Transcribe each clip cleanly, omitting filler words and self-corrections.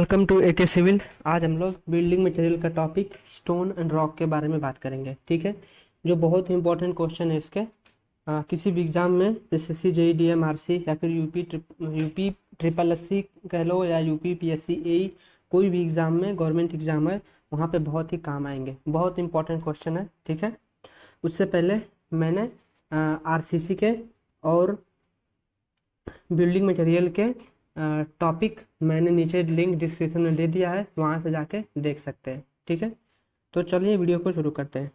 Welcome to AK civil. आज हम लोग बिल्डिंग मटेरियल का टॉपिक स्टोन एंड रॉक के बारे में बात करेंगे। ठीक है, जो बहुत ही इंपॉर्टेंट क्वेश्चन है इसके किसी भी एग्जाम में, एसएससी जेईई डीएमआरसी या फिर यूपी ट्रिपल एससी कह लो या यूपी पीएससी एई, कोई भी एग्जाम में गवर्नमेंट एग्जाम है वहाँ पे बहुत ही काम आएंगे। बहुत इंपॉर्टेंट क्वेश्चन है। ठीक है, उससे पहले मैंने आरसीसी के और बिल्डिंग मटेरियल के टॉपिक मैंने नीचे लिंक डिस्क्रिप्शन में दे दिया है, वहाँ से जाके देख सकते हैं। ठीक है, तो चलिए वीडियो को शुरू करते हैं।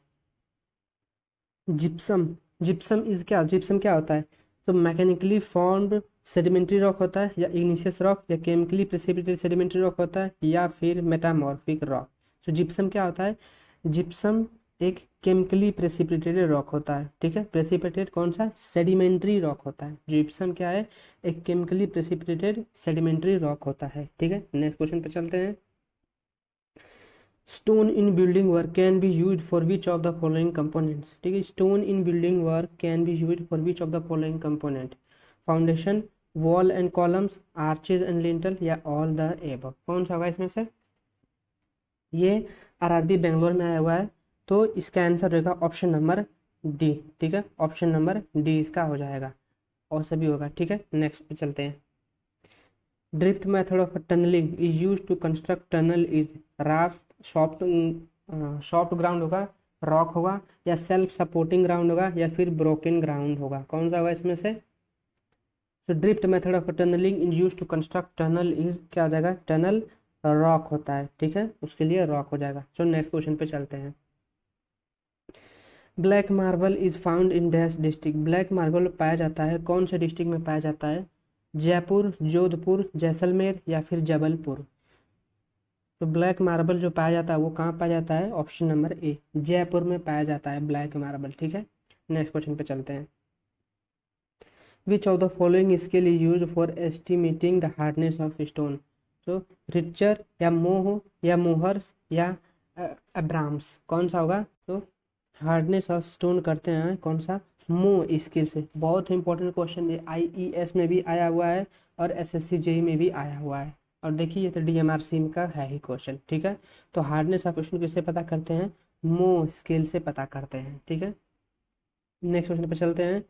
जिप्सम जिप्सम क्या होता है? तो मैकेनिकली फॉर्म्ड सेडिमेंट्री रॉक होता है, या इग्निशियस रॉक, या केमिकली प्रेसिपिटेटेड सेडिमेंट्री रॉक होता है, या फिर मेटामॉर्फिक रॉक। तो जिप्सम क्या होता है? जिप्सम एक केमिकली प्रेसिपिटेटेड रॉक होता है। ठीक है, प्रेसिपिटेटेड कौन सा? सेडिमेंट्री रॉक होता है। जिप्सम क्या है? एक केमिकली प्रेसिपिटेटेड सेडिमेंट्री रॉक होता है। ठीक है, नेक्स्ट क्वेश्चन पे चलते हैं। Stone in building work can be use for which of the following components. ठीक है, stone in building work can be use for which of the following component? Foundation, wall and columns, arches and lintel, या all the above. कौन सा होगा इसमें से? ये RRB Bangalore में आया हुआ है, तो इसका आंसर रहेगा ऑप्शन नंबर डी। ठीक है, ऑप्शन नंबर डी इसका हो जाएगा, और सभी होगा। ठीक है, नेक्स्ट पे चलते हैं। Drift method of tunnelling is use to construct tunnel is raft, soft ground होगा, रॉक होगा, या सेल्फ सपोर्टिंग ग्राउंड होगा, या फिर ब्रोकन ग्राउंड होगा। कौन सा होगा इसमें से? तो drift method of tunnelling is use to construct tunnel is क्या हो जाएगा? टनल रॉक होता है। ठीक है, उसके लिए रॉक हो जाएगा। चलो नेक्स्ट क्वेश्चन पे चलते हैं। Black marble is found in dash district. Black marble पाया जाता है कौन से डिस्ट्रिक्ट में पाया जाता है? जयपुर, जोधपुर, जैसलमेर, या फिर जबलपुर। तो ब्लैक मार्बल जो पाया जाता है वो कहाँ पाया जाता है? ऑप्शन नंबर ए, जयपुर में पाया जाता है ब्लैक मार्बल। ठीक है, नेक्स्ट क्वेश्चन पे चलते हैं। Which of the following scale is use for estimating the hardness of stone? तो रिचर, या मोह, या मोहर्स, या अब्राम्स। कौन सा होगा? तो हार्डनेस ऑफ स्टोन करते हैं कौन सा? मो स्केल से। बहुत इंपॉर्टेंट क्वेश्चन है, आईईएस में भी आया हुआ है और एसएससी जेईई में भी आया हुआ है। और देखिए ये तो डीएमआरसी का है ही क्वेश्चन। ठीक है, तो हार्डनेस ऑफ स्टोन किससे पता करते हैं? मो स्केल से पता करते हैं। ठीक है, नेक्स्ट क्वेश्चन पे चलते हैं।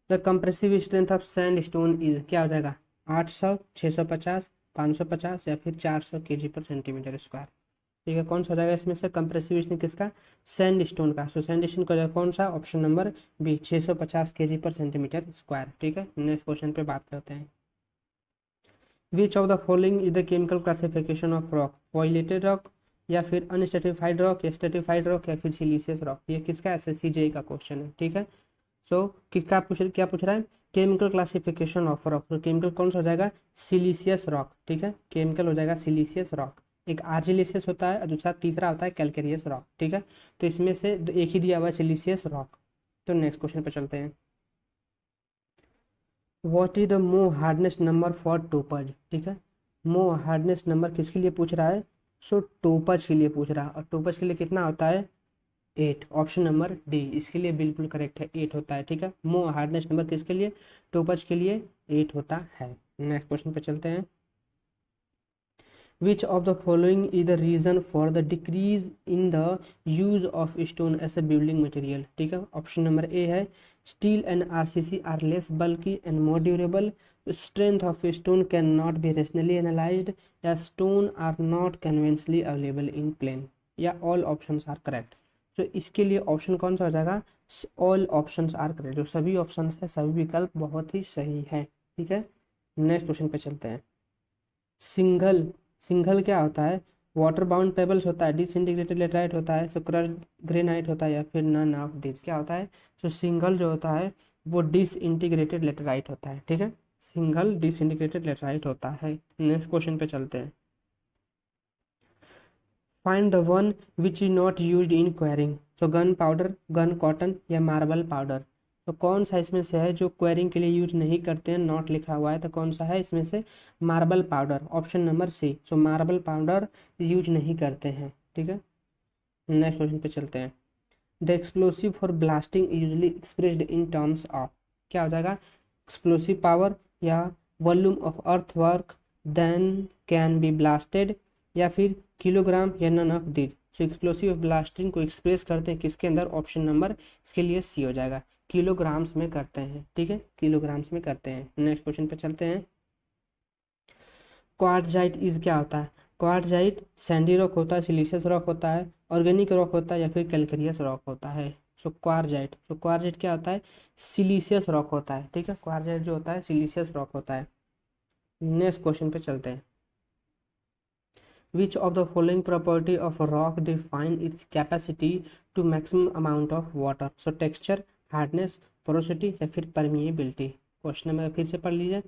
The compressive strength of sand stone is क्या हो जाएगा? 800, 650, 550, या फिर 400 केजी पर सेंटीमीटर स्क्वायर। ठीक है, कौन सा हो जाएगा इसमें से? कंप्रेसिव स्ट्रेंथ किसका? सैंड स्टोन का। सो सैंड स्टोन का कौन सा? ऑप्शन नंबर बी, 650 केजी पर सेंटीमीटर स्क्वायर। ठीक है, नेक्स्ट क्वेश्चन पे बात करते हैं। Which of the following is the chemical classification of rock? Foliated rock, या फिर अनस्ट्रेटिफाइड रॉक, या स्ट्रेटिफाइड रॉक, या फिर सिलिशियस रॉक। ये किसका? एसएससी जेईई का क्वेश्चन है। ठीक है, सो किसका क्या पूछ रहा है? Chemical classification of rock. तो केमिकल कौन सा हो जाएगा? Siliceous rock. ठीक है, केमिकल हो जाएगा सिलिशियस रॉक। एक आर्जिलिशियस होता है और दूसरा तीसरा होता है कैलकेरियस रॉक। ठीक है, तो इसमें से एक ही दिया हुआ है, सिलिशियस रॉक। तो नेक्स्ट क्वेश्चन पर चलते हैं। व्हाट इज द मो हार्डनेस नंबर फॉर टोपज? ठीक है, मो हार्डनेस नंबर किसके लिए पूछ रहा है? सो टोपज के लिए पूछ रहा है, और टोपज के लिए कितना होता है? 8। ऑप्शन नंबर डी इसके लिए बिल्कुल करेक्ट है, 8 होता है। ठीक है, मो हार्डनेस नंबर किसके लिए? टोपज के लिए 8 होता है। नेक्स्ट क्वेश्चन पे चलते हैं। Which of the following is the reason for the decrease in the use of stone as a building material? ठीक है, ऑप्शन नंबर ए है steel and RCC are less bulky and more durable. Strength of stone cannot be rationally analyzed. या stone are not conventionally available in plain. या all options are correct. तो इसके लिए option कौन सा हो जाएगा? All options are correct. जो सभी ऑप्शंस है, सभी विकल्प बहुत ही सही है। ठीक है, नेक्स्ट क्वेश्चन पे चलते हैं। सिंगल क्या होता है? वाटर बाउंड पेबल्स होता है, डिसइंटीग्रेटेड लेटराइट होता है, सुक्र ग्रेनाइट होता है, या फिर नन ऑफ दिस। क्या होता है? तो सिंगल जो होता है वो डिसइंटीग्रेटेड लेटराइट होता है। ठीक है, सिंगल डिसइंटीग्रेटेड लेटराइट होता है। नेक्स्ट क्वेश्चन पे चलते हैं। Find the one which is not used in quarrying. तो गन पाउडर, गन कॉटन, या मार्बल पाउडर। तो कौन सा इसमें से है जो क्वेरिंग के लिए यूज नहीं करते हैं? नॉट लिखा हुआ है, तो कौन सा है इसमें से? Marble powder, option number C. So marble powder use नहीं करते हैं। ठीक है, नेक्स्ट क्वेश्चन पे चलते हैं। The explosive for blasting usually expressed in terms of. क्या हो जाएगा? एक्सप्लोसिव पावर, या volume of earth work then can be blasted, या फिर किलोग्राम या none of these. So explosive blasting को एक्सप्रेस करते हैं किसके अंदर, ऑप्शन नंबर इसके लिए सी हो जाएगा, किलोग्राम्स में करते हैं। ठीक है, किलोग्राम्स में करते हैं। नेक्स्ट क्वेश्चन पे चलते हैं। क्वार्टजाइट इज क्या होता है? क्वार्टजाइट सैंडी रॉक होता है, सिलिशियस रॉक होता है, ऑर्गेनिक रॉक होता है या फिर कैल्केरियस रॉक होता है। सो क्वार्टजाइट क्या होता है? सिलिशियस रॉक होता है। ठीक है, क्वार्टजाइट जो होता है सिलिशियस रॉक होता है। नेक्स्ट क्वेश्चन पे चलते हैं। Which of the following property of a rock define its capacity to maximum amount of water? So texture, hardness, porosity या फिर permeability। क्वेश्चन नंबर फिर से पढ़ लीजिए।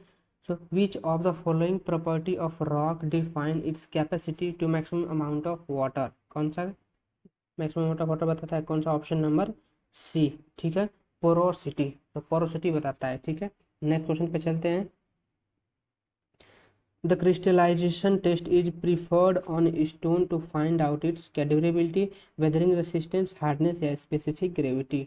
So which of the following property of rock define its capacity to maximum amount of water? कौन सा maximum amount of water बताता है? कौन सा? Option number C. ठीक है, पोरोसिटी। तो पोरोसिटी बताता है। ठीक है, नेक्स्ट क्वेश्चन पे चलते हैं। The crystallization test is preferred on stone to find out its durability, weathering resistance, hardness या specific gravity।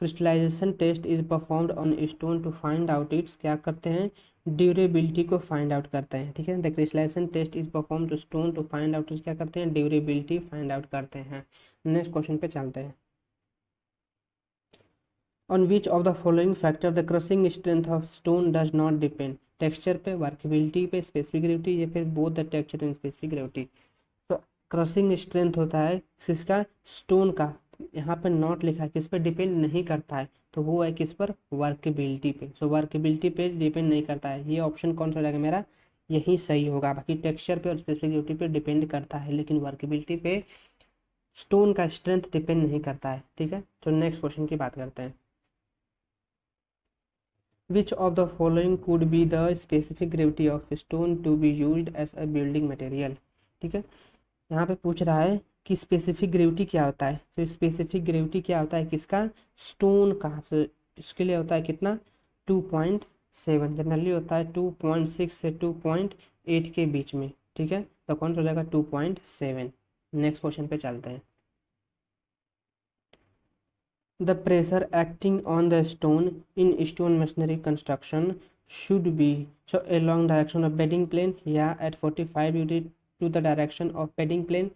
Crystallization test is performed on stone to find out its क्या करते हैं? ड्यूरेबिलिटी को फाइंड आउट करते हैं। ठीक है, the crystallisation test is perform to stone to find out क्या करते हैं? ड्यूरेबिलिटी फाइंड आउट करते हैं। नेक्स्ट क्वेश्चन पे चलते हैं। On which of the following factor the crushing strength of stone does not depend? Texture पे, वर्केबिलिटी पे, स्पेसिफिक ग्रेविटी या फिर both the texture and specific gravity. तो क्रशिंग स्ट्रेंथ होता है किसका? स्टोन का। यहाँ पे नॉट लिखा है, किस पे डिपेंड नहीं करता है, तो वो है किस पर? वर्केबिलिटी पे। सो वर्केबिलिटी पे डिपेंड नहीं करता है। ये ऑप्शन कौन सा हो जाएगा मेरा? यही सही होगा। बाकी टेक्सचर पे और स्पेसिफिक ग्रेविटी पे डिपेंड करता है, लेकिन वर्केबिलिटी पे स्टोन का स्ट्रेंथ डिपेंड नहीं करता है। ठीक है, तो नेक्स्ट क्वेश्चन की बात करते हैं। Which of the following could be the specific gravity of stone to be used as a building material? ठीक है, यहाँ पे पूछ रहा है कि स्पेसिफिक ग्रेविटी क्या होता है। तो स्पेसिफिक ग्रेविटी क्या होता है किसका? स्टोन का। तो इसके लिए होता है कितना? 2.7। जनरली होता है 2.6 से 2.8 के बीच में। ठीक है, तो कौन सा हो जाएगा? 2.7। नेक्स्ट क्वेश्चन पे चलते हैं। The pressure acting on the stone in stone masonry construction should be so along direction of bedding plane या at 45 degree to the direction of bedding plane,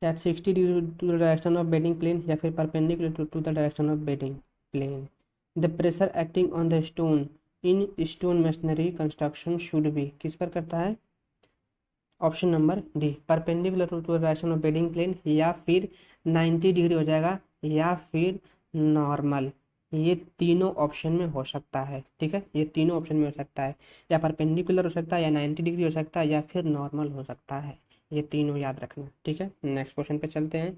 at 60 degree to the direction of bedding plane या फिर perpendicular to the direction of bedding plane। The pressure acting on the stone in stone masonry construction should be किस पर करता है? Option number D, perpendicular to the direction of bedding plane या फिर 90 degree हो जाएगा या फिर नॉर्मल। ये तीनों ऑप्शन में हो सकता है। ठीक है, ये तीनों ऑप्शन में हो सकता है, या परपेंडिकुलर हो सकता है, या 90 डिग्री हो सकता है, या फिर नॉर्मल हो सकता है। ये तीनों याद रखना। ठीक है, नेक्स्ट क्वेश्चन पे चलते हैं।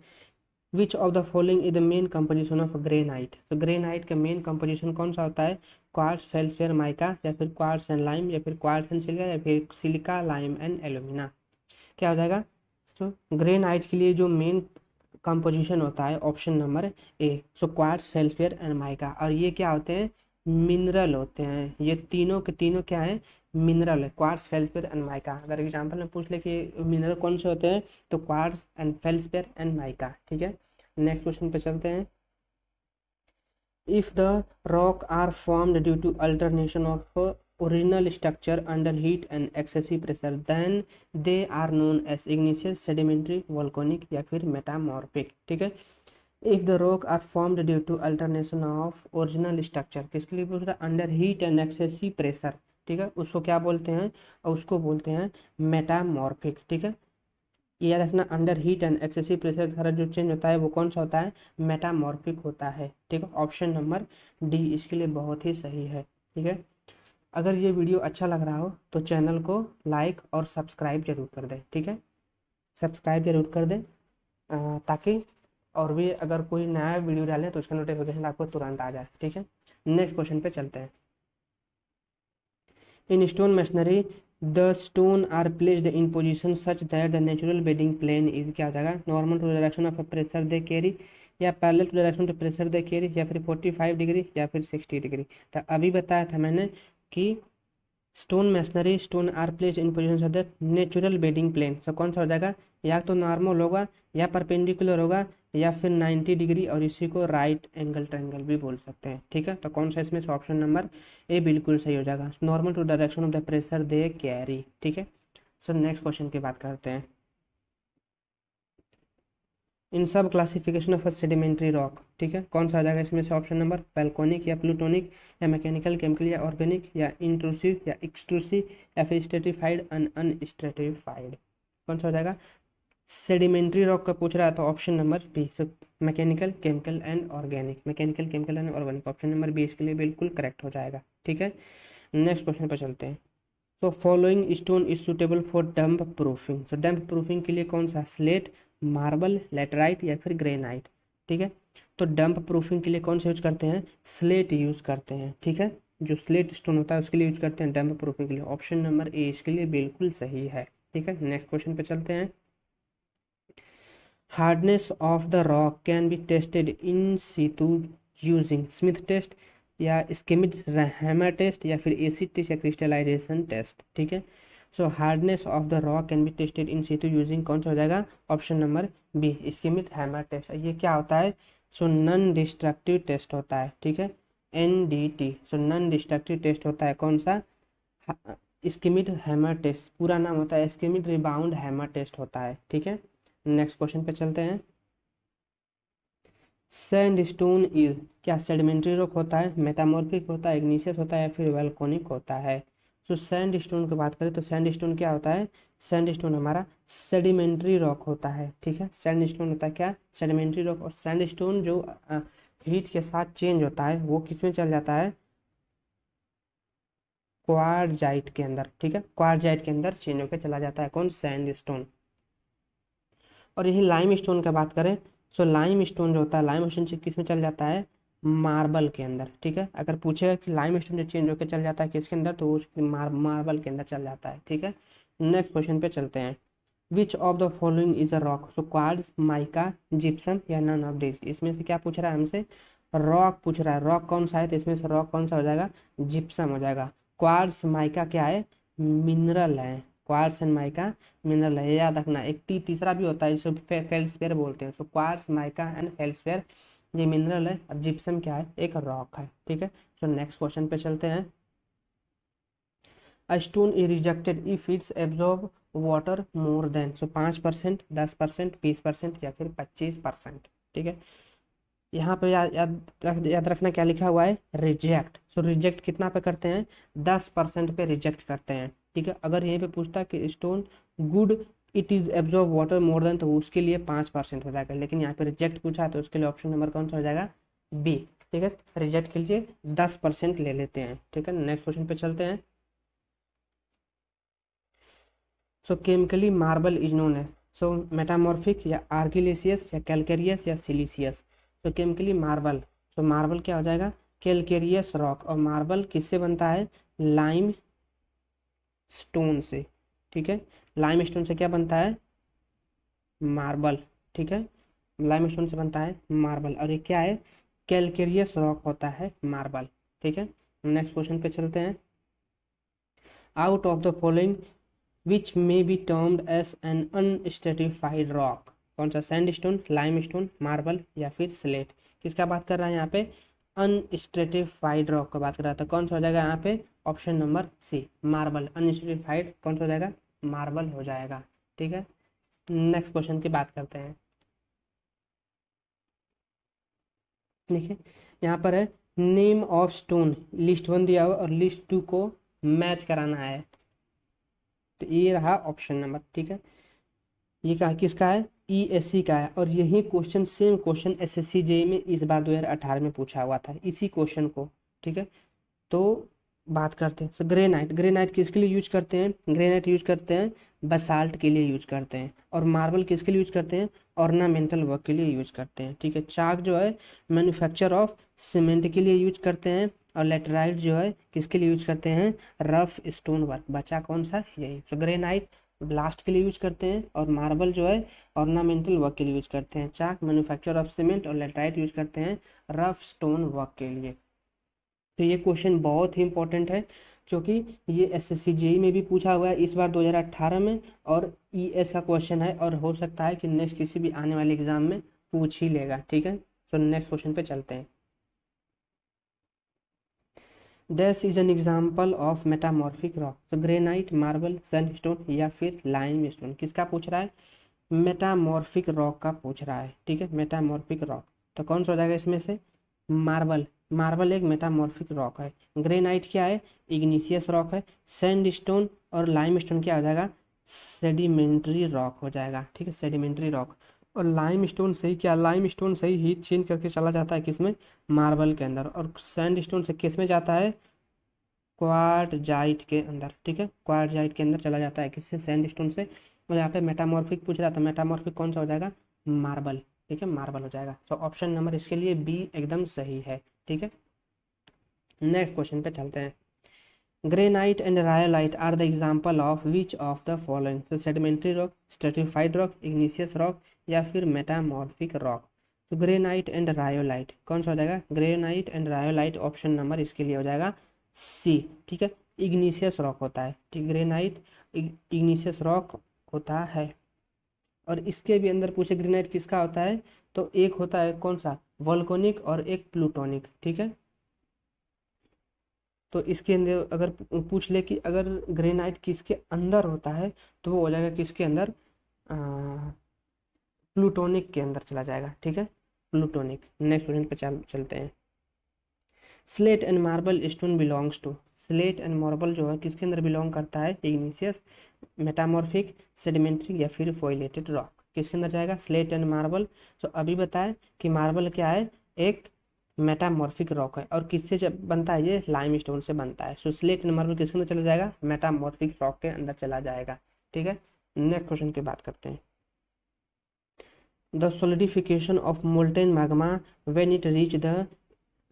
Which of the following is the main composition of granite? तो ग्रेनाइट का मेन कंपोजिशन कौन सा होता है? क्वार्ट्ज, फेल्डस्पेयर, माइका या फिर क्वार्ट्ज एंड लाइम या फिर क्वार्ट्ज एंड सिलिका या फिर सिलिका, लाइम एंड एल्यूमिना। क्या हो जाएगा? तो ग्रेनाइट के लिए जो मेन कंपोजिशन होता है option number A, so quartz, feldspar and mica. और ये क्या होते हैं? मिनरल होते हैं। ये तीनों के तीनों क्या है? मिनरल है, क्वार्ट्ज, फेल्डस्पेयर एंड माइका। अगर एग्जांपल में पूछ ले कि मिनरल कौन से होते हैं, तो quartz and feldspar and mica. ठीक है, नेक्स्ट क्वेश्चन पे चलते हैं। If the rock are formed due to alternation of original structure under heat and excessive pressure then they are known as igneous, sedimentary, volcanic या फिर metamorphic। ठीक है, if the rock are formed due to alternation of original structure किसके लिए पूछ रहा है? under heat and excessive pressure। ठीक है, उसको क्या बोलते हैं? और उसको बोलते हैं मेटामॉर्फिक। ठीक है, ये याद रखना, under heat and excessive pressure सारा जो चेंज होता है वो कौन सा होता है? मेटामॉर्फिक होता है। ठीक है, ऑप्शन नंबर डी इसके लिए बहुत ही सही है। ठीक है, अगर ये वीडियो अच्छा लग रहा हो तो चैनल को लाइक और सब्सक्राइब जरूर कर दें। ठीक है, सब्सक्राइब जरूर कर दें ताकि और भी अगर कोई नया वीडियो डालें तो उसका नोटिफिकेशन आपको तुरंत आ जाए। ठीक है, नेक्स्ट क्वेश्चन पे चलते हैं। In stone machinery the stone are placed in position such that the natural bedding plane is क्या हो जाएगा? Normal to direction of pressure they carry या parallel to direction of pressure they carry या फिर 45 degree या फिर 60 degree. तो अभी बताया था मैंने कि stone machinery stone are place in position of the natural bedding plane. So कौन सा हो जाएगा? या तो नॉर्मल होगा या परपेंडिकुलर होगा या फिर 90 डिग्री, और इसी को राइट एंगल ट्रायंगल भी बोल सकते हैं। ठीक है, तो कौन सा इसमें से ऑप्शन नंबर ए बिल्कुल सही हो जाएगा, normal to direction of the pressure they carry. ठीक है, सो नेक्स्ट क्वेश्चन की बात करते हैं। इन सब क्लासिफिकेशन ऑफ सेडिमेंट्री रॉक, ठीक है, कौन सा आ जाएगा इसमें से ऑप्शन नंबर? वैल्कोनिक या प्लूटोनिक या मैकेनिकल, केमिकल या ऑर्गेनिक या इंट्रूसिव या एक्सट्रूसिव या फिर स्ट्रेटिफाइड अनस्ट्रेटिफाइड, कौन सा हो जाएगा? सेडिमेंट्री रॉक का पूछ रहा है तो option number B, mechanical, chemical and organic, mechanical, chemical and organic, option number B इसके लिए बिल्कुल करेक्ट हो जाएगा, ठीक है। नेक्स्ट क्वेश्चन पर चलते हैं। So following stone is suitable for dump proofing, so dump proofing के लिए कौन सा? स्लेट, मार्बल, लेटराइट या फिर ग्रेनाइट, ठीक है। तो डंप प्रूफिंग के लिए कौन सा यूज करते हैं? स्लेट यूज करते हैं, ठीक है, जो स्लेट स्टोन होता है उसके लिए यूज करते हैं डंप प्रूफिंग के लिए, ऑप्शन नंबर ए इसके लिए बिल्कुल सही है, ठीक है। नेक्स्ट क्वेश्चन पे चलते हैं। Hardness of the rock can be tested in situ using Smith test या स्किमिड हैमर टेस्ट या फिर एसिड टेस्ट या क्रिस्टलाइजेशन टेस्ट, ठीक है। So hardness of the rock can be tested in situ using कौन सा हो जाएगा? Option number B, Schmidt hammer test. ये क्या होता है? सो नॉन डिस्ट्रक्टिव टेस्ट होता है, ठीक है, NDT। So non destructive test होता है कौन सा? स्किमिड हैमर टेस्ट, पूरा नाम होता है स्किमिड रिबाउंड हैमर टेस्ट होता है, ठीक है। नेक्स्ट क्वेश्चन पे चलते हैं। सैंडस्टोन इज, क्या सेडिमेंट्री रॉक होता है, मेटामॉर्फिक होता है, इग्निशियस होता है या फिर वोल्केनिक होता है? तो सैंडस्टोन की बात करें तो सैंडस्टोन क्या होता है? सैंडस्टोन हमारा सेडिमेंट्री रॉक होता है, ठीक है। सैंडस्टोन होता है क्या? Sedimentary rock. और सैंडस्टोन जो हीट के साथ चेंज होता है वो किस में चल जाता है? क्वार्टजाइट के अंदर, ठीक है, क्वार्टजाइट के अंदर चेंज होकर चला जाता है कौन? सैंडस्टोन। और यही लाइम स्टोन की बात करें, सो लाइम स्टोन जो होता है, लाइम स्टोन किस में चल जाता है? मार्बल के अंदर, ठीक है। अगर पूछेगा कि लाइम स्टोन जो चेंज होकर चल जाता है किसके अंदर, तो उसके मार्बल के अंदर चल जाता है, ठीक है। नेक्स्ट क्वेश्चन पे चलते हैं। Which of the following is a rock, so quartz, mica, gypsum या नन ऑफ दिस, इसमें से क्या पूछ रहा है हमसे? रॉक पूछ रहा है। रॉक कौन सा है? तो इसमें से रॉक कौन सा हो जाएगा? जिप्सम हो जाएगा। क्वार्ट्ज, माइका क्या है? मिनरल है। क्वार्ट्ज एंड माइका मिनरल है, याद रखना। एक तीसरा भी होता है जिसे फेल्सपेयर बोलते हैं। सो क्वार्ट्ज, माइका एंड फेल्सपेयर ये मिनरल है, और जिप्सम क्या है? एक रॉक है, ठीक है। सो नेक्स्ट क्वेश्चन पे चलते हैं। A stone is rejected if it's absorb water more than, सो 5%, 10%, 20% या फिर 25%, ठीक है। यहाँ पे याद रखना क्या लिखा हुआ है? रिजेक्ट। सो रिजेक्ट कितना पे करते हैं? 10% पे रिजेक्ट करते हैं, ठीक है। अगर यहीं पे पूछता कि stone good it is absorb water more than, तो उसके लिए 5% हो जाएगा, लेकिन यहाँ पे रिजेक्ट पूछा है तो उसके लिए ऑप्शन नंबर कौन सा हो जाएगा? बी, ठीक है। रिजेक्ट के लिए 10% ले लेते हैं, ठीक है। नेक्स्ट क्वेश्चन पे चलते हैं। So chemically marble is known as, so metamorphic या आर्गिलेसियस या कैलकेरियस या सिलिसियस। तो केमिकली मार्बल, तो मार्बल क्या हो जाएगा? Calcareous rock. और मार्बल किससे बनता है? लाइम स्टोन से, ठीक है। लाइम स्टोन से क्या बनता है? मार्बल, ठीक है, लाइम स्टोन से बनता है मार्बल। और ये क्या है? कैलकेरियस रॉक होता है मार्बल, ठीक है। नेक्स्ट क्वेश्चन पे चलते हैं। Out of the following which may be termed as an unstratified rock, कौन सा? सैंडस्टोन, लाइमस्टोन, मार्बल या फिर स्लेट? किसका बात कर रहा है यहाँ पे? अनस्ट्रेटिफाइड रॉक का बात कर रहा था। कौन सा हो जाएगा यहाँ पे? Option number C, marble. Unstratified कौन सा हो जाएगा? मार्बल हो जाएगा, ठीक है। नेक्स्ट क्वेश्चन की बात करते हैं। देखिए यहाँ पर है नेम ऑफ स्टोन, लिस्ट 1 दिया हुआ और लिस्ट 2 को मैच कराना है, तो ये रहा ऑप्शन नंबर, ठीक है। ये कहा किसका है? ESC का है। और यही question, same question SSC JEE में इस बार 2018 में पूछा हुआ था, इसी क्वेश्चन को, ठीक है। तो बात करते हैं। सो ग्रेनाइट, ग्रेनाइट किसके लिए यूज करते हैं? ग्रेनाइट यूज करते हैं बसाल्ट के लिए यूज करते हैं। और मार्बल किसके लिए यूज करते हैं? ऑर्नामेंटल वर्क के लिए यूज करते हैं, ठीक है। चाक जो है मैन्युफैक्चर ऑफ सीमेंट के लिए यूज करते हैं। और लेटराइट जो है किसके लिए यूज करते हैं? Rough stone work. बचा कौन सा? यही। तो ग्रेनाइट ब्लास्ट के लिए यूज करते हैं, और मार्बल जो है ऑर्नामेंटल वर्क के लिए यूज करते हैं। चाक मैन्युफैक्चर ऑफ सीमेंट, और लेटराइट यूज करते हैं रफ स्टोन वर्क के लिए। तो ये क्वेश्चन बहुत ही इंपॉर्टेंट है, क्योंकि ये SSC JEE में भी पूछा हुआ है इस बार 2018 में, और ES का क्वेश्चन है, और हो सकता है कि नेक्स्ट किसी भी आने वाले एग्जाम में पूछ ही लेगा, ठीक है। तो नेक्स्ट क्वेश्चन पे चलते हैं। Dash is an example of metamorphic rock, तो ग्रेनाइट, मार्बल, सैंडस्टोन या फिर लाइम स्टोन, किसका पूछ रहा है? मेटामॉर्फिक रॉक का पूछ रहा है, ठीक है, मेटामॉर्फिक रॉक। तो कौन सा हो जाएगा इसमें से? मार्बल। मार्बल एक मेटामॉर्फिक रॉक है। ग्रेनाइट क्या है? इग्निशियस रॉक है। सैंडस्टोन और लाइमस्टोन क्या हो जाएगा? सेडिमेंट्री रॉक हो जाएगा, ठीक है, सेडिमेंट्री रॉक। और लाइमस्टोन से ही क्या, लाइमस्टोन से ही हीट चेंज करके चला जाता है किसमें? मार्बल के अंदर। और सैंडस्टोन से किस में जाता है? क्वार्टजाइट के अंदर, ठीक है, क्वार्टजाइट के अंदर चला जाता है, किससे? सैंडस्टोन से। और यहाँ पे मेटामॉर्फिक पूछ रहा था, मेटामॉर्फिक कौन सा हो जाएगा? मार्बल, ठीक है, मार्बल हो जाएगा। तो ऑप्शन नंबर इसके लिए बी एकदम सही है, ठीक है। नेक्स्ट क्वेश्चन पे चलते हैं। Granite and rhyolite are the example of which of the following? तो sedimentary rock, stratified rock, igneous rock या फिर मेटामॉर्फिक रॉक? तो ग्रेनाइट एंड रायोलाइट कौन सा हो जाएगा? Granite and rhyolite option number इसके लिए हो जाएगा सी, ठीक है। इग्निशियस रॉक होता है, ठीक, ग्रेनाइट इग्निशियस रॉक होता है। और इसके भी अंदर पूछे ग्रेनाइट किसका होता है, तो एक होता है कौन सा? वोल्केनिक और एक प्लूटोनिक, ठीक है। तो इसके अंदर अगर पूछ ले कि अगर ग्रेनाइट किसके अंदर होता है, तो वो हो जाएगा किसके अंदर? प्लूटोनिक के अंदर चला जाएगा, ठीक है, प्लूटोनिक। नेक्स्ट क्वेश्चन पे चलते हैं। Slate and marble stone belongs to? Slate and marble जो है किसके अंदर बिलोंग करता है? इग्निशियस, मेटामॉर्फिक, सेडिमेंट्री या फिर फोइलेटेड रॉक? किसके अंदर जाएगा? Slate and marble. तो अभी बताए कि मार्बल क्या है? एक मेटामॉर्फिक रॉक है। और किससे जब बनता है? ये लाइमस्टोन से बनता है। सो स्लेट एंड मार्बल किसके अंदर चला जाएगा? मेटामॉर्फिक रॉक के अंदर चला जाएगा, ठीक है। नेक्स्ट क्वेश्चन की बात करते हैं। The solidification of molten magma when it reach the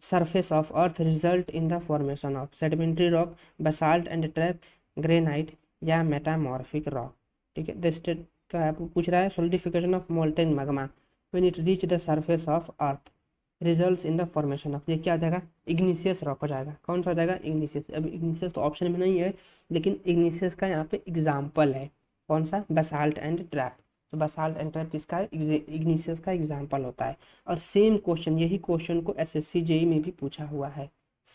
surface of earth result in the formation of sedimentary rock, basalt and trap, granite या metamorphic rock, ठीक है। द का पूछ रहा है solidification of molten magma when it reach the surface of earth results in the formation of, ये क्या हो जाएगा? इग्निशियस रॉक हो जाएगा। कौन सा हो जाएगा? इग्निशियस। अब इग्निशियस तो ऑप्शन में नहीं है, लेकिन इग्निशियस का यहाँ पे एग्जाम्पल है। कौन सा? Basalt and trap. तो बसाल्ट एंड ट्रैप किसका है? इग्निशियस का एग्जाम्पल होता है। और सेम क्वेश्चन, यही क्वेश्चन को एसएससी जेई में भी पूछा हुआ है,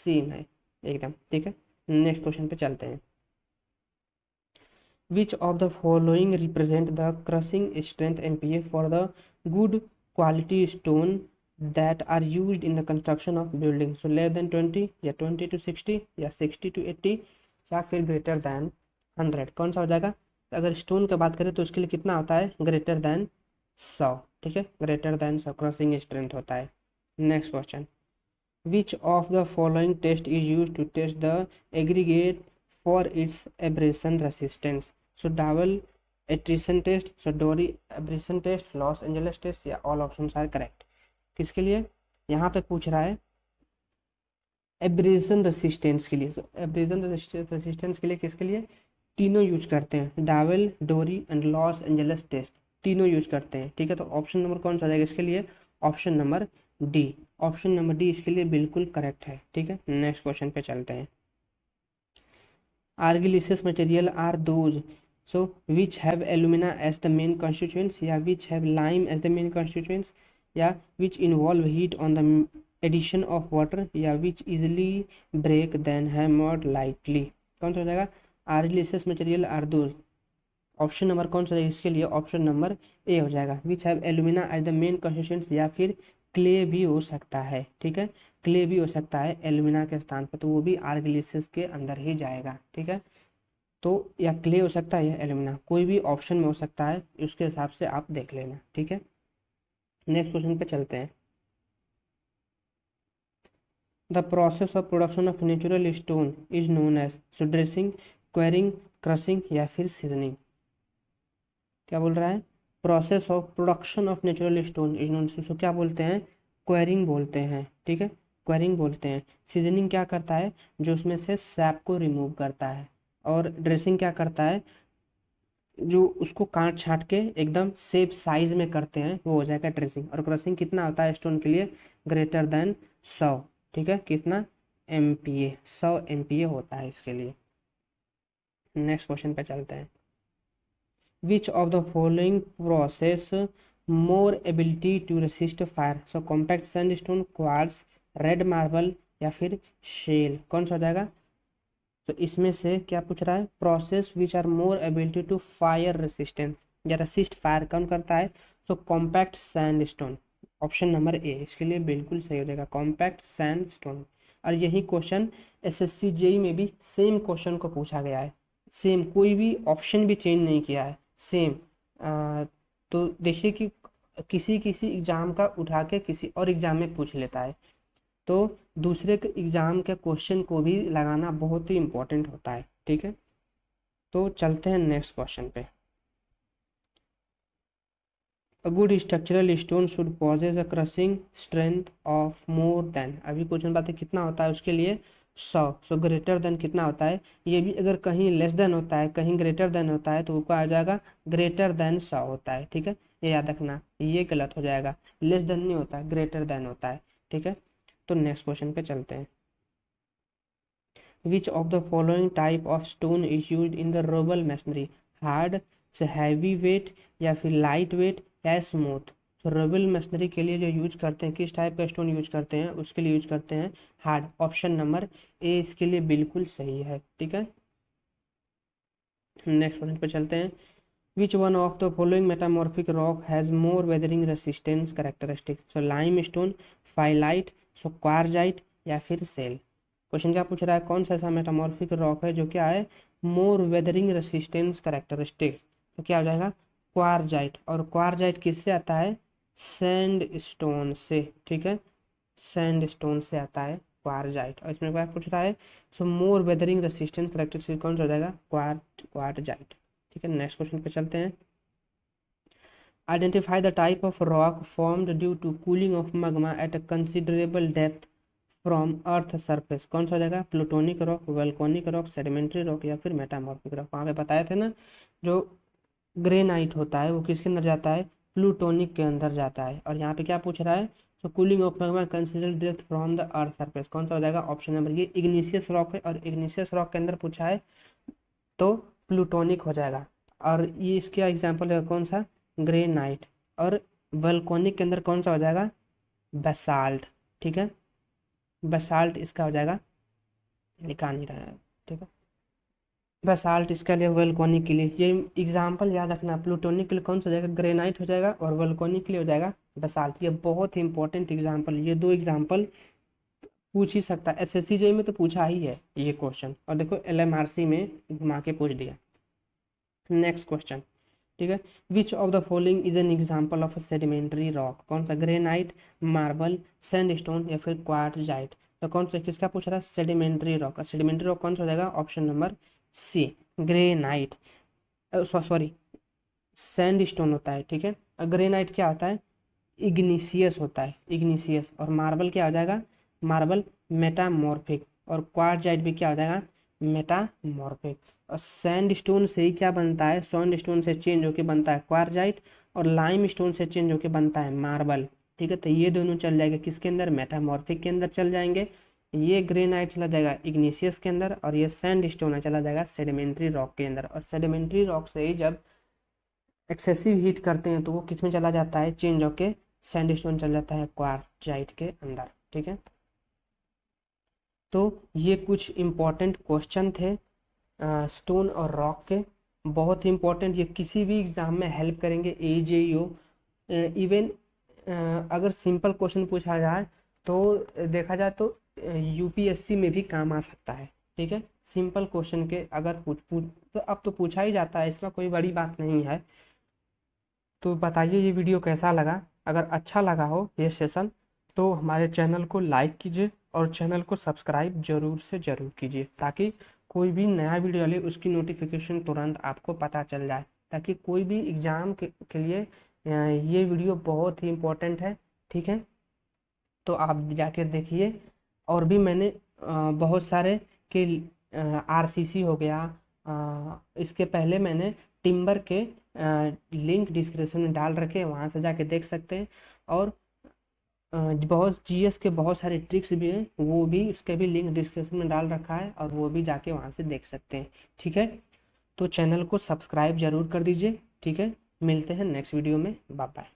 सेम है एकदम, ठीक है। नेक्स्ट क्वेश्चन पे चलते हैं। Which of the following represent the crushing strength MPa for the good quality stone that are used in the construction of building? So less than 20 या 20 to 60 या 60 to 80 या फिर greater than 100? कौन सा हो जाएगा? अगर स्टोन की बात करें तो उसके लिए कितना होता है? ग्रेटर देन 100, ठीक है, ग्रेटर देन 100 क्रशिंग स्ट्रेंथ होता है। Next question. Which of the following test is use to test the aggregate for its abrasion resistance? So Deval attrition test, so Dorry abrasion test, Los Angeles test या all options are correct? किसके लिए यहाँ पे पूछ रहा है? Abrasion resistance के लिए। एब्रेशन रेसिस्टेंस के लिए किसके लिए? तीनों यूज करते हैं, डावल, डोरी एंड लॉस एंजलिस टेस्ट, तीनों यूज करते हैं, ठीक है। तो ऑप्शन नंबर कौन सा जाएगा इसके लिए? Option number D. Option number D इसके लिए बिल्कुल करेक्ट है, ठीक है। नेक्स्ट क्वेश्चन पे चलते हैं। Argillaceous material are those so which have alumina as the main constituents या which have lime as the main constituents या which involve heat on the addition of water या which easily break then hammered lightly? कौन सा हो जाएगा? Argillaceous material are those. Option number कौन सा है इसके लिए? ऑप्शन नंबर ए हो जाएगा, which have alumina as the main constituents. या फिर क्ले भी हो सकता है, ठीक है, क्ले भी हो सकता है एलुमिना के स्थान पर, तो वो भी आर्गिलिसियस के अंदर ही जाएगा, ठीक है। तो या क्ले हो सकता है या एलुमिना, कोई भी ऑप्शन में हो सकता है, उसके हिसाब से आप देख लेना, ठीक है। नेक्स्ट क्वेश्चन पे चलते हैं। The process of production of natural stone is known as? So dressing, quarrying, crushing या फिर सीजनिंग? क्या बोल रहा है? Process of production of natural stone is known, so क्या बोलते हैं? क्वेरिंग बोलते हैं, ठीक है, क्वेरिंग बोलते हैं। सीजनिंग क्या करता है? जो उसमें से सैप को रिमूव करता है। और ड्रेसिंग क्या करता है? जो उसको काट छाट के एकदम सेफ साइज में करते हैं, वो हो जाएगा ड्रेसिंग। और क्रशिंग कितना होता है स्टोन के लिए? ग्रेटर देन 100, ठीक है, कितना? MPa, 100 MPa होता है इसके लिए। नेक्स्ट क्वेश्चन पे चलते हैं। Which of the following process more ability to resist fire? So compact sandstone, quartz, red marble या फिर शेल? कौन सा हो जाएगा? तो इसमें से क्या पूछ रहा है? Process which are more ability to fire resistance, या रसिस्ट फायर कौन करता है? So compact sandstone, option number A इसके लिए बिल्कुल सही हो जाएगा, कॉम्पैक्ट सैंडस्टोन। और यही क्वेश्चन एसएससी जेई में भी सेम क्वेश्चन को पूछा गया है, सेम, कोई भी ऑप्शन भी चेंज नहीं किया है, सेम। तो देखिए कि किसी किसी एग्जाम का उठा के किसी और एग्जाम में पूछ लेता है, तो दूसरे के एग्जाम के क्वेश्चन को भी लगाना बहुत ही इम्पोर्टेंट होता है, ठीक है। तो चलते हैं नेक्स्ट क्वेश्चन पे। A good structural stone should possess a crushing strength of more than, अभी क्वेश्चन बात है कितना होता है उसके लिए 100, सो ग्रेटर देन कितना होता है, ये भी अगर कहीं लेस देन होता है कहीं ग्रेटर देन होता है तो वो आ जाएगा ग्रेटर देन 100 होता है, ठीक है, ये याद रखना, ये गलत हो जाएगा, लेस देन नहीं होता है, ग्रेटर देन होता है, ठीक है। तो नेक्स्ट क्वेश्चन पे चलते हैं। Which of the following type of stone is use in the रोबल masonry, hard से हैवी वेट या फिर लाइट वेट या स्मूथ। तो रबल मशीनरी के लिए जो यूज करते हैं, किस टाइप का स्टोन यूज करते हैं, उसके लिए यूज करते हैं हार्ड, ऑप्शन नंबर ए इसके लिए बिल्कुल सही है, ठीक है। नेक्स्ट क्वेश्चन पे चलते हैं। Which one of the following metamorphic rock has more weathering resistance characteristic, so lime stone, phyllite, so quartzite या फिर सेल। क्वेश्चन क्या पूछ रहा है, कौन सा ऐसा मेटामॉर्फिक रॉक है जो क्या है मोर वेदरिंग रेसिस्टेंस कैरेक्टरिस्टिक, तो क्या हो जाएगा क्वार्जाइट। और क्वार्जाइट किससे आता है, सैंड स्टोन से, ठीक है, सैंड स्टोन से आता है क्वार्जाइट। और इसमें क्या पूछ रहा है, सो मोर वेदरिंग रेसिस्टेंस कैरेक्टरिस्टिक कौन सा हो जाएगा, क्वार्जाइट, ठीक है। नेक्स्ट क्वेश्चन पे चलते हैं। Identify the type of rock formed due to cooling of magma at a considerable depth from earth surface, कौन सा हो जाएगा, plutonic rock, volcanic rock, sedimentary rock या फिर मेटामॉर्फिक रॉक। वहाँ पे बताए थे ना, जो ग्रेनाइट होता है वो किसके अंदर जाता है, प्लूटोनिक के अंदर जाता है। और यहाँ पे क्या पूछ रहा है, so cooling of magma consider depth from the earth surface, कौन सा हो जाएगा, ऑप्शन नंबर ये इग्निशियस रॉक है, और इग्निशियस रॉक के अंदर पूछा है तो प्लूटोनिक हो जाएगा। और ये इसका एग्जाम्पल है कौन सा, ग्रेनाइट। और वोल्केनिक के अंदर कौन सा हो जाएगा, बेसाल्ट, ठीक है, बेसाल्ट इसका हो जाएगा, लिखा नहीं रहा है, ठीक है, बेसाल्ट इसका लिए, वोल्केनिक के लिए। ये एग्जाम्पल याद रखना, प्लूटोनिक के लिए कौन सा हो जाएगा, ग्रेनाइट हो जाएगा, और वोल्केनिक के लिए हो जाएगा बेसाल्ट। ये बहुत ही इंपॉर्टेंट एग्जाम्पल, ये दो एग्जाम्पल पूछ ही सकता है, एसएससी जेईई में तो पूछा ही है ये क्वेश्चन, और देखो एलएमआरसी में घुमा के पूछ दिया। नेक्स्ट क्वेश्चन, ठीक है। विच of the following is an example of sedimentary rock, कौन सा, ग्रेनाइट, मार्बल, सैंडस्टोन या फिर क्वार्टजाइट। तो कौन सा किसका पूछ रहा है, सेडिमेंट्री रॉक। सेडिमेंट्री रॉक कौन सा हो जाएगा, option number C granite, sorry sandstone होता है, ठीक है। ग्रेनाइट क्या होता है, इग्निशियस होता है, इग्निशियस। और मार्बल क्या हो जाएगा, मार्बल मेटामॉर्फिक। और क्वार्टजाइट भी क्या हो जाएगा, मेटामॉर्फिक। और सैंड स्टोन से ही क्या बनता है, सैंड स्टोन से चेंज होके बनता है क्वार्टजाइट, और लाइम स्टोन से चेंज होके बनता है मार्बल, ठीक है। तो ये दोनों चल जाएगा किसके अंदर, मेटामॉर्फिक के अंदर चल जाएंगे। ये ग्रेनाइट चला जाएगा इग्निशियस के अंदर, और ये सैंड स्टोन चला जाएगा सेडिमेंट्री रॉक के अंदर। और सेडिमेंट्री रॉक से ही जब एक्सेसिव हीट करते हैं तो वो किस में चला जाता है, चेंज होके सैंडस्टोन चल जाता है क्वार्टजाइट के अंदर, ठीक है। तो ये कुछ इम्पोर्टेंट क्वेश्चन थे स्टोन और रॉक के, बहुत ही इम्पोर्टेंट, ये किसी भी एग्जाम में हेल्प करेंगे, AJEO। इवन अगर सिंपल क्वेश्चन पूछा जाए तो देखा जाए तो UPSC में भी काम आ सकता है, ठीक है। सिंपल क्वेश्चन के अगर पूछ तो अब तो पूछा ही जाता है, इसमें कोई बड़ी बात नहीं है। तो बताइए ये वीडियो कैसा लगा, अगर अच्छा लगा हो ये सेशन तो हमारे चैनल को लाइक कीजिए और चैनल को सब्सक्राइब जरूर से ज़रूर कीजिए, ताकि कोई भी नया वीडियो डाले उसकी नोटिफिकेशन तुरंत आपको पता चल जाए, ताकि कोई भी एग्ज़ाम के लिए ये वीडियो बहुत ही इम्पोर्टेंट है, ठीक है। तो आप जाकर देखिए, और भी मैंने बहुत सारे के RCC हो गया, इसके पहले मैंने टिम्बर के लिंक डिस्क्रिप्शन में डाल रखे हैं, वहाँ से जाके देख सकते हैं। और बहुत GS के बहुत सारे ट्रिक्स भी हैं, वो भी उसके भी लिंक डिस्क्रिप्शन में डाल रखा है, और वो भी जाके वहाँ से देख सकते हैं, ठीक है। तो चैनल को सब्सक्राइब जरूर कर दीजिए, ठीक है। मिलते हैं नेक्स्ट वीडियो में, बाय बाय।